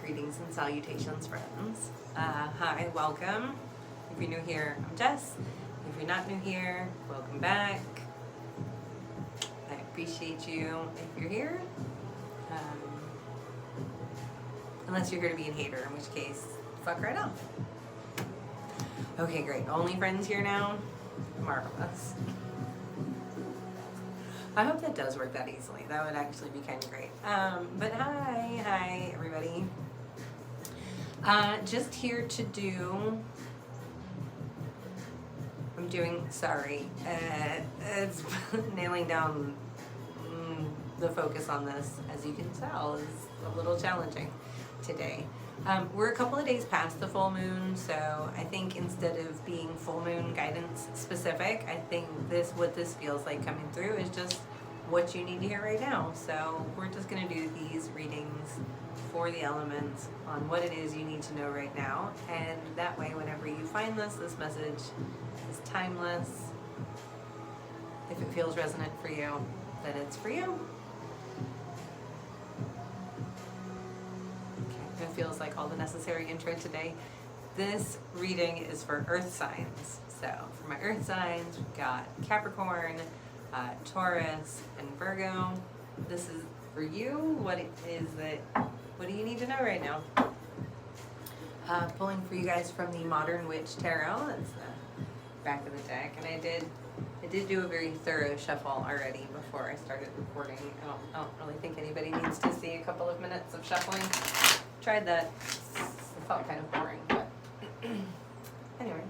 Greetings and salutations, friends. Hi, welcome. If you're new here, I'm Jess. If you're not new here, welcome back. I appreciate you if you're here. Unless you're here to be a hater, in which case, fuck right off. Okay, great. Only friends here now? Marvelous. I hope that does work that easily. That would actually be kind of great. But hi everybody. Just here to do, it's nailing down the focus on this, as you can tell, is a little challenging today. We're a couple of days past the full moon, so I think instead of being full moon guidance specific, I think what this feels like coming through is just what you need to hear right now. So we're just going to do these readings for the elements on what it is you need to know right now, and that way whenever you find this message is timeless. If it feels resonant for you, then it's for you. It feels like all the necessary intro today. This reading is for earth signs. So for my earth signs, we've got Capricorn, Taurus, and Virgo. This is for you. What do you need to know right now? Pulling for you guys from the Modern Witch Tarot. That's the back of the deck. And I did do a very thorough shuffle already before I started recording. I don't really think anybody needs to see a couple of minutes of shuffling. Tried that. It felt kind of boring, but anyways.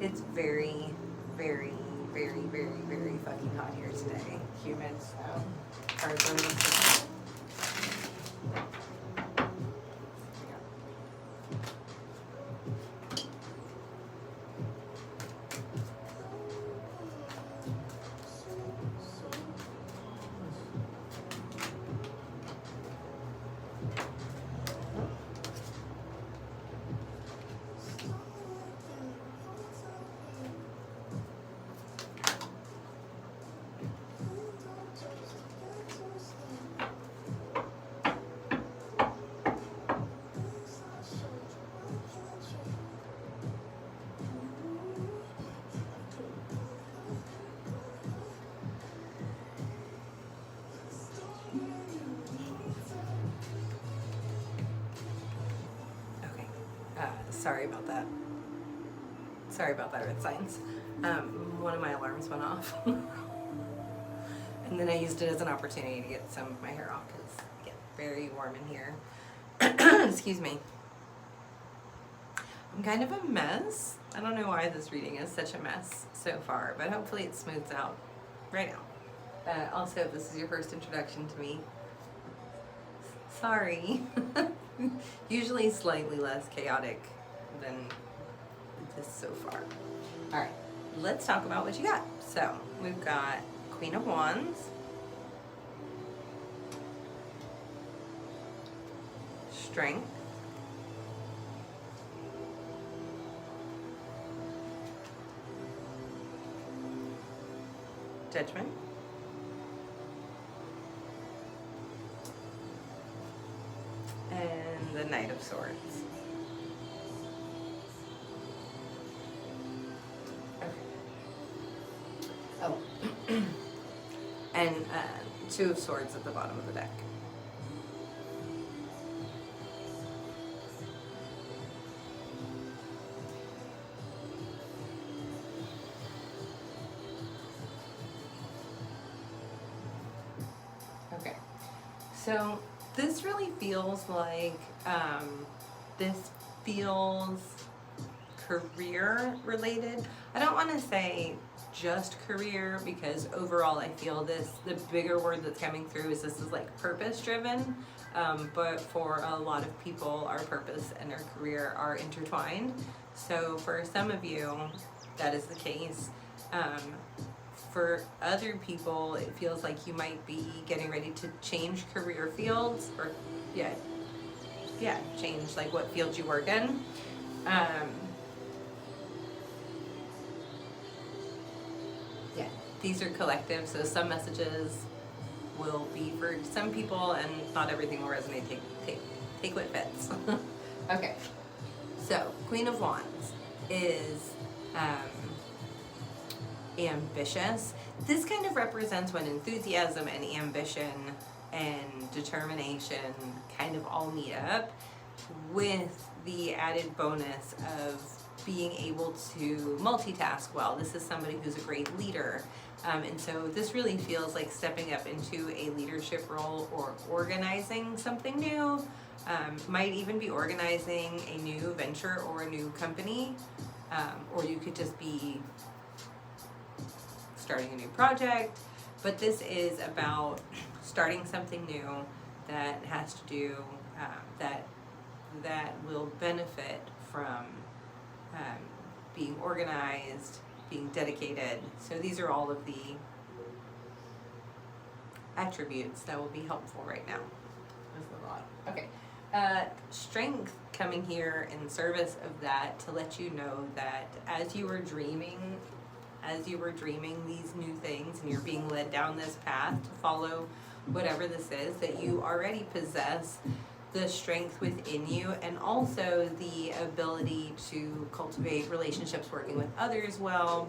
It's very, very, very, very, very fucking hot here today. Humid, so cards on the Sorry about that. Sorry about that, Earth Signs. One of my alarms went off. And then I used it as an opportunity to get some of my hair off because it gets very warm in here. Excuse me. I'm kind of a mess. I don't know why this reading is such a mess so far, but hopefully it smooths out right now. Also, if this is your first introduction to me, sorry. Usually slightly less chaotic than this so far. All right, let's talk about what you got. So we've got Queen of Wands, Strength, Judgment, and the Knight of Swords. Oh, and Two of Swords at the bottom of the deck. Okay, so this really feels like, this feels career related. I don't want to say just career, because overall I feel the bigger word that's coming through is this is like purpose driven, but for a lot of people our purpose and our career are intertwined. So for some of you that is the case. For other people it feels like you might be getting ready to change career fields, or change like what field you work in. these are collective, so some messages will be for some people and not everything will resonate. Take what fits. Okay, so Queen of Wands is ambitious. This kind of represents when enthusiasm and ambition and determination kind of all meet up, with the added bonus of being able to multitask well. This is somebody who's a great leader. And so this really feels like stepping up into a leadership role or organizing something new. Might even be organizing a new venture or a new company. Or you could just be starting a new project. But this is about starting something new that has to do, that will benefit from being organized, being dedicated. So these are all of the attributes that will be helpful right now. That's a lot. Okay. Strength coming here in service of that to let you know that as you were dreaming these new things and you're being led down this path to follow whatever this is, that you already possess the strength within you and also the ability to cultivate relationships working with others well.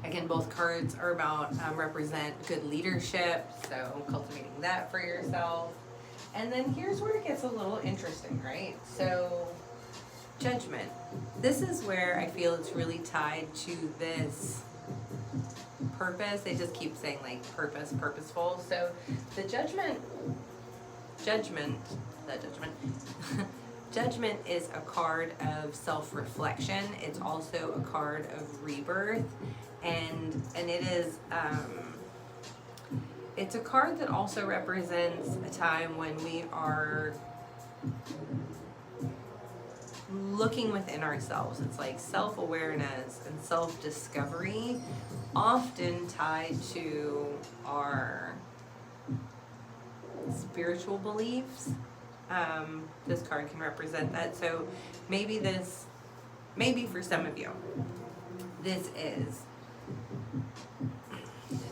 Again, both cards are about represent good leadership, so cultivating that for yourself. And then here's where it gets a little interesting, right? So Judgment. This is where I feel it's really tied to this purpose. They just keep saying like purpose, purposeful. So the Judgment is a card of self-reflection. It's also a card of rebirth, and it is it's a card that also represents a time when we are looking within ourselves. It's like self-awareness and self-discovery, often tied to our spiritual beliefs. This card can represent that. So maybe for some of you, this is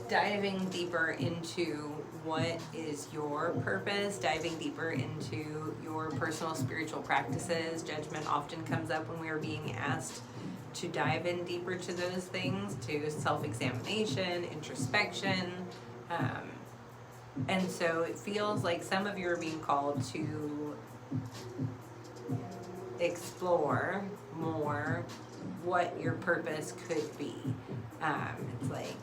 diving deeper into what is your purpose, diving deeper into your personal spiritual practices. Judgment often comes up when we are being asked to dive in deeper to those things, to self-examination, introspection. And so it feels like some of you are being called to explore more what your purpose could be. It's like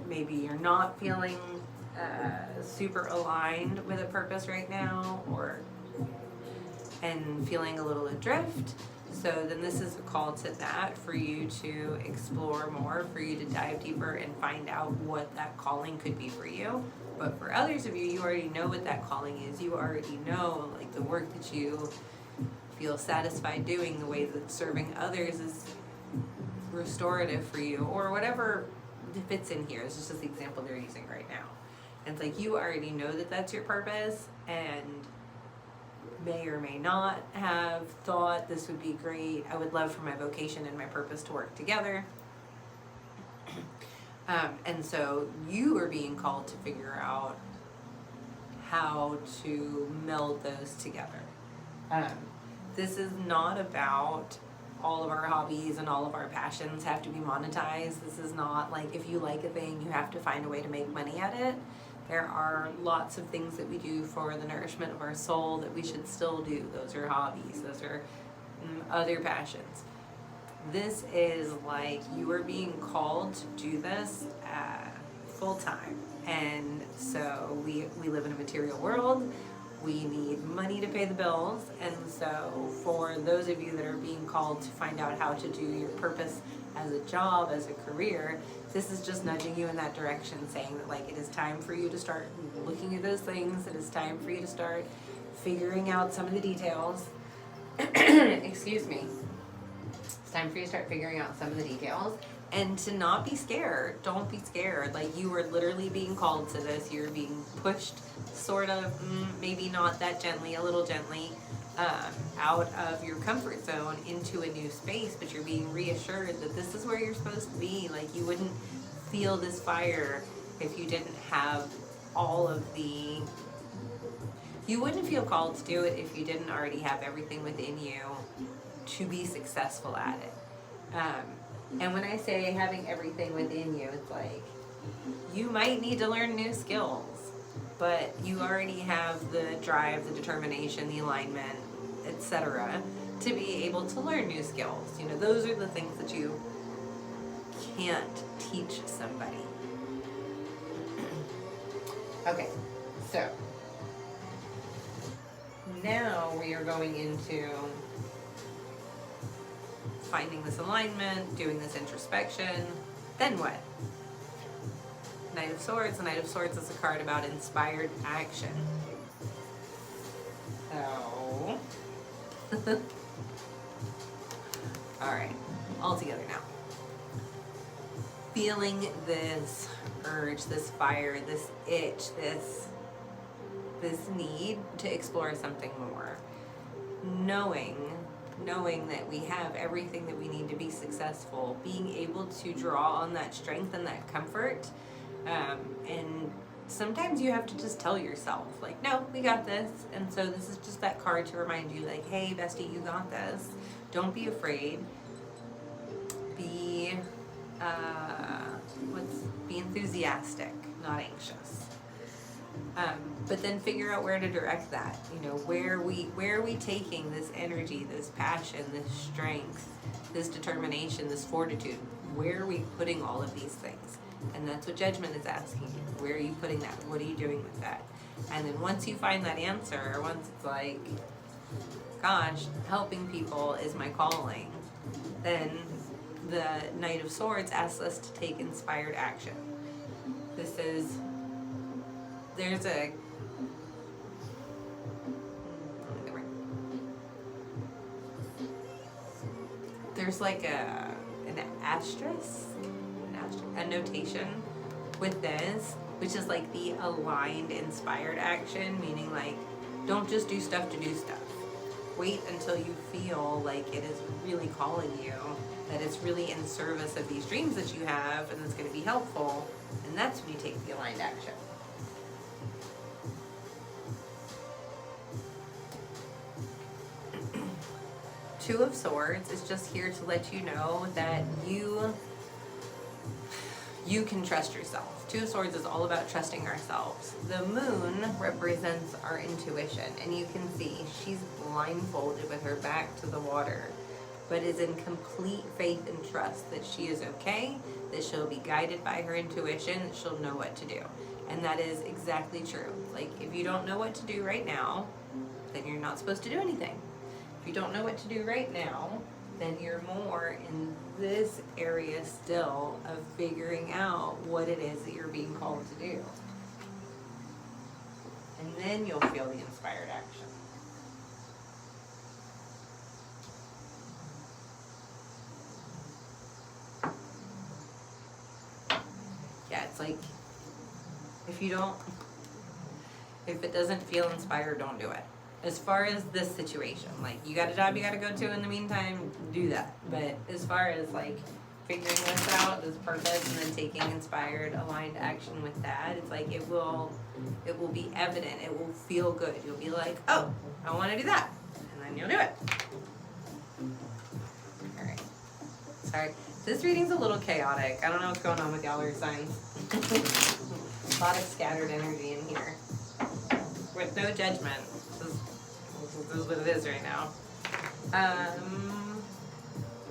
maybe you're not feeling super aligned with a purpose right now, and feeling a little adrift. So then this is a call to that, for you to explore more, for you to dive deeper and find out what that calling could be for you. But for others of you, you already know what that calling is. You already know like the work that you feel satisfied doing, the way that serving others is restorative for you, or whatever fits in here. It's just the example they're using right now. And it's like you already know that that's your purpose, and may or may not have thought this would be great. I would love for my vocation and my purpose to work together. And so you are being called to figure out how to meld those together. This is not about all of our hobbies and all of our passions have to be monetized. This is not like if you like a thing, you have to find a way to make money at it. There are lots of things that we do for the nourishment of our soul that we should still do. Those are hobbies. Those are other passions. This is like you are being called to do this full time. And so we live in a material world. We need money to pay the bills. And so for those of you that are being called to find out how to do your purpose as a job, as a career, this is just nudging you in that direction, saying that like it is time for you to start looking at those things. It is time for you to start figuring out some of the details. Excuse me. It's time for you to start figuring out some of the details and to not be scared. Don't be scared. Like you are literally being called to this. You're being pushed sort of, maybe not that gently, a little gently, out of your comfort zone into a new space, but you're being reassured that this is where you're supposed to be. Like, you wouldn't feel this fire if you didn't have all of the, you wouldn't feel called to do it if you didn't already have everything within you to be successful at it. And when I say having everything within you, it's like, you might need to learn new skills, but you already have the drive, the determination, the alignment, etc., to be able to learn new skills. You know, those are the things that you can't teach somebody. Okay, so now we are going into finding this alignment, doing this introspection. Then what? Knight of Swords. The Knight of Swords is a card about inspired action. So, all right, all together now. Feeling this urge, this fire, this itch, this need to explore something more. Knowing that we have everything that we need to be successful, being able to draw on that strength and that comfort. And sometimes you have to just tell yourself, like, no, we got this. And so this is just that card to remind you, like, hey, bestie, you got this. Don't be afraid. Be enthusiastic, not anxious. But then figure out where to direct that. You know, where are we taking this energy, this passion, this strength, this determination, this fortitude? Where are we putting all of these things? And that's what Judgment is asking you. Where are you putting that? What are you doing with that? And then once you find that answer, once it's like, gosh, helping people is my calling, then the Knight of Swords asks us to take inspired action. There's like an asterisk, a notation with this, which is like the aligned inspired action, meaning like, don't just do stuff to do stuff. Wait until you feel like it is really calling you, that it's really in service of these dreams that you have, and it's going to be helpful, and that's when you take the aligned action. Two of Swords is just here to let you know that you can trust yourself. Two of Swords is all about trusting ourselves. The moon represents our intuition, and you can see she's blindfolded with her back to the water, but is in complete faith and trust that she is okay, that she'll be guided by her intuition, that she'll know what to do. And that is exactly true. Like, if you don't know what to do right now, then you're not supposed to do anything. If you don't know what to do right now, then you're more in this area still of figuring out what it is that you're being called to do. And then you'll feel the inspired action. Yeah, it's like, if it doesn't feel inspired, don't do it. As far as this situation, like, you got a job you got to go to in the meantime, do that. But as far as like figuring this out, this purpose, and then taking inspired, aligned action with that, it's like it will be evident. It will feel good. You'll be like, oh, I want to do that, and then you'll do it. All right. Sorry, this reading's a little chaotic. I don't know what's going on with y'all earth signs. A lot of scattered energy in here, with no judgment. This is what it is right now.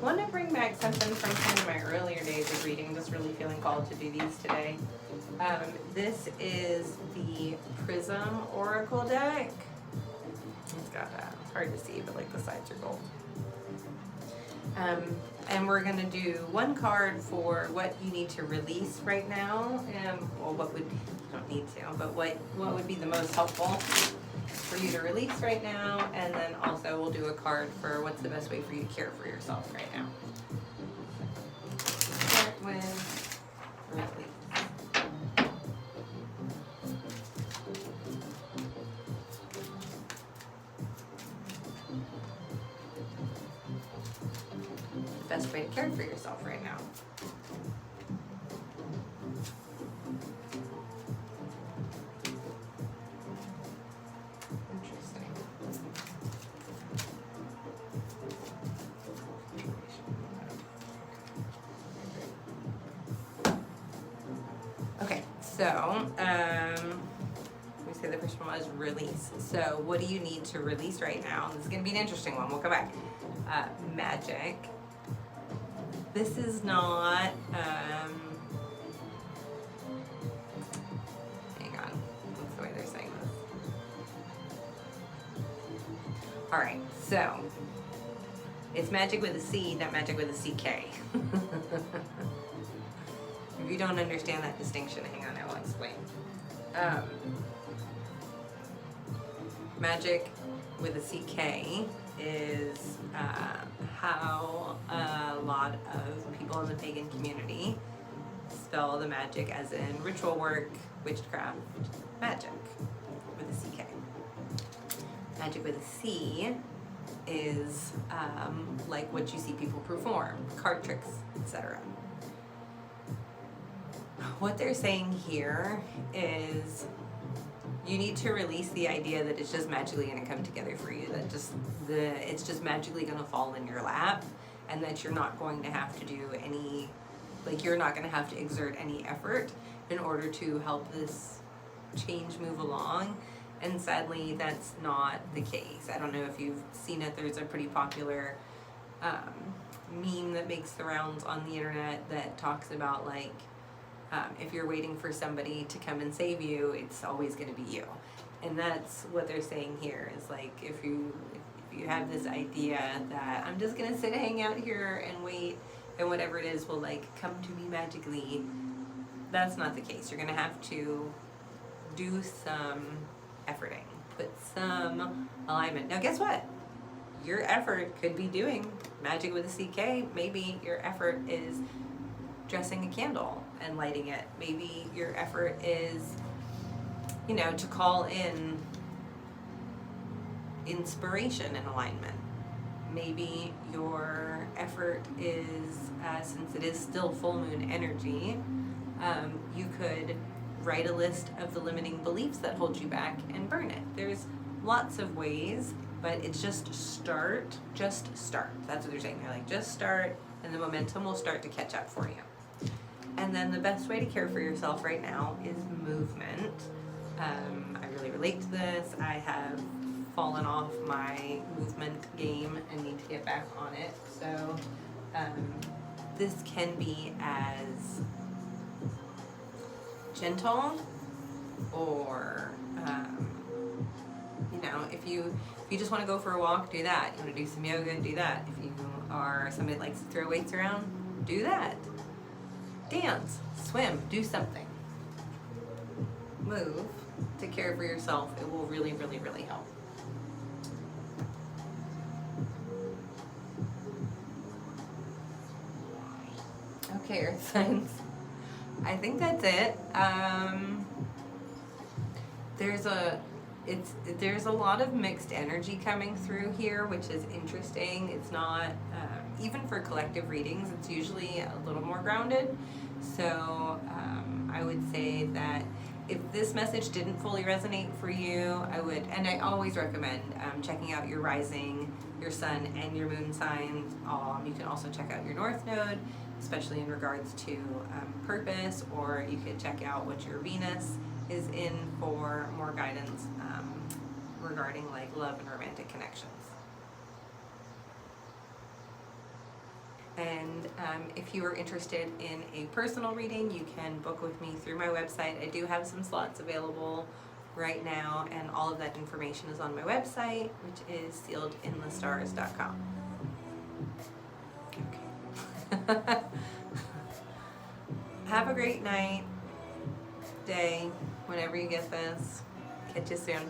Want to bring back something from kind of my earlier days of reading, just really feeling called to do these today. This is the Prism Oracle deck. It's got, hard to see, but like the sides are gold. And we're going to do one card for what you need to release right now, well, you don't need to, but what would be the most helpful for you to release right now, and then also we'll do a card for what's the best way for you to care for yourself right now. Start with release. best way to care for yourself right now. Interesting. Okay, so we say the first one was release. So what do you need to release right now? This is going to be an interesting one. We'll come back. Magic. This is not, hang on, what's the way they're saying this? Alright, so, it's magic with a C, not magic with a CK. If you don't understand that distinction, hang on, I will explain. Magic with a CK is how a lot of people in the pagan community spell the magic, as in ritual work, witchcraft, magic with a CK. Magic with a C is like what you see people perform, card tricks, etc. What they're saying here is you need to release the idea that it's just magically going to come together for you, that it's just magically going to fall in your lap, and that you're not going to have to do any, like you're not going to have to exert any effort in order to help this change move along. And sadly, that's not the case. I don't know if you've seen it. There's a pretty popular meme that makes the rounds on the internet that talks about like, if you're waiting for somebody to come and save you, it's always going to be you. And that's what they're saying here, is like if you have this idea that I'm just going to sit, hang out here and wait, and whatever it is will like come to me magically, that's not the case. You're going to have to do some efforting, put some alignment. Now guess what? Your effort could be doing magic with a CK. Maybe your effort is dressing a candle and lighting it. Maybe your effort is, you know, to call in inspiration and alignment. Maybe your effort is, since it is still full moon energy, you could write a list of the limiting beliefs that hold you back and burn it. There's lots of ways, but it's just start. That's what they're saying. They're like, just start, and the momentum will start to catch up for you. And then the best way to care for yourself right now is movement. I really relate to this. I have fallen off my movement game and need to get back on it. So this can be as gentle, or you know, if you just want to go for a walk, do that. You want to do some yoga, do that. If you are somebody that likes to throw weights around, do that. Dance, swim, do something. Move to care for yourself. It will really, really, really help. Okay, Earth signs. I think that's it. There's a lot of mixed energy coming through here, which is interesting. It's not, even for collective readings, it's usually a little more grounded. So I would say that if this message didn't fully resonate for you, and I always recommend checking out your rising, your sun, and your moon signs. You can also check out your North Node, especially in regards to purpose, or you could check out what your Venus is in for more guidance regarding like love and romantic connections. And if you are interested in a personal reading, you can book with me through my website. I do have some slots available right now, and all of that information is on my website, which is sealedinthestars.com. Okay. Have a great night, day, whenever you get this. Catch you soon.